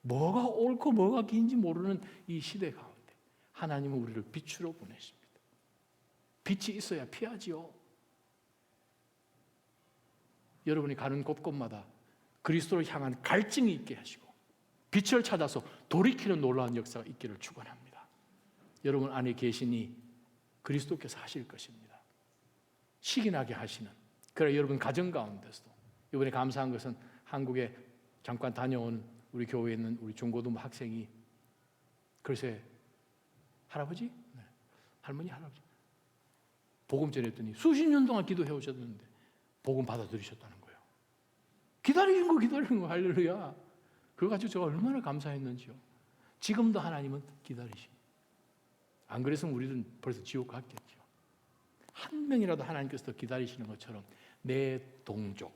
뭐가 옳고 뭐가 긴지 모르는 이 시대 가운데 하나님은 우리를 빛으로 보내십니다. 빛이 있어야 피하지요. 여러분이 가는 곳곳마다 그리스도를 향한 갈증이 있게 하시고 빛을 찾아서 돌이키는 놀라운 역사가 있기를 축원합니다. 여러분 안에 계시니 그리스도께서 하실 것입니다. 시기나게 하시는, 그래 여러분 가정 가운데서도 이번에 감사한 것은 한국에 잠깐 다녀온 우리 교회에 있는 우리 중고등부 학생이 글쎄 할아버지? 네. 할머니 할아버지 복음 전했더니 수십 년 동안 기도해 오셨는데 복음 받아들이셨다는 거예요. 기다리는 거 할렐루야. 그거 가지고 제가 얼마나 감사했는지요. 지금도 하나님은 기다리십니다. 안 그랬으면 우리는 벌써 지옥 갔겠죠. 한 명이라도 하나님께서 기다리시는 것처럼 내 동족,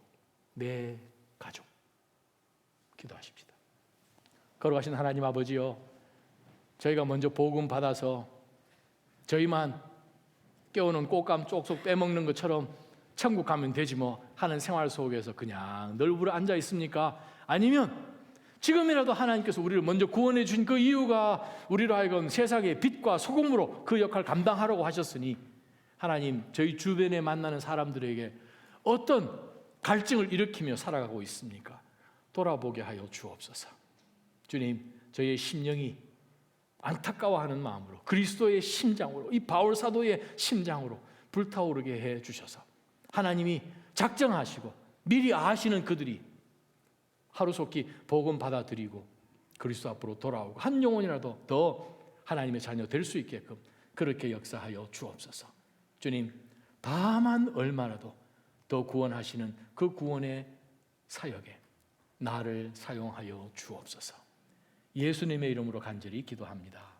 내 가족 기도하십시다. 걸어가신 하나님 아버지요, 저희가 먼저 복음 받아서 저희만 깨우는 꽃감 쪽속 빼먹는 것처럼 천국 가면 되지 뭐 하는 생활 속에서 그냥 널브러 앉아 있습니까? 아니면 지금이라도 하나님께서 우리를 먼저 구원해 주신 그 이유가 우리로 하여금 세상의 빛과 소금으로 그 역할을 감당하라고 하셨으니, 하나님 저희 주변에 만나는 사람들에게 어떤 갈증을 일으키며 살아가고 있습니까? 돌아보게 하여 주옵소서. 주님, 저희의 심령이 안타까워하는 마음으로 그리스도의 심장으로, 이 바울 사도의 심장으로 불타오르게 해 주셔서 하나님이 작정하시고 미리 아시는 그들이 하루속히 복음 받아들이고 그리스도 앞으로 돌아오고 한 영혼이라도 더 하나님의 자녀 될 수 있게끔 그렇게 역사하여 주옵소서. 주님, 다만 얼마라도 더 구원하시는 그 구원의 사역에 나를 사용하여 주옵소서. 예수님의 이름으로 간절히 기도합니다.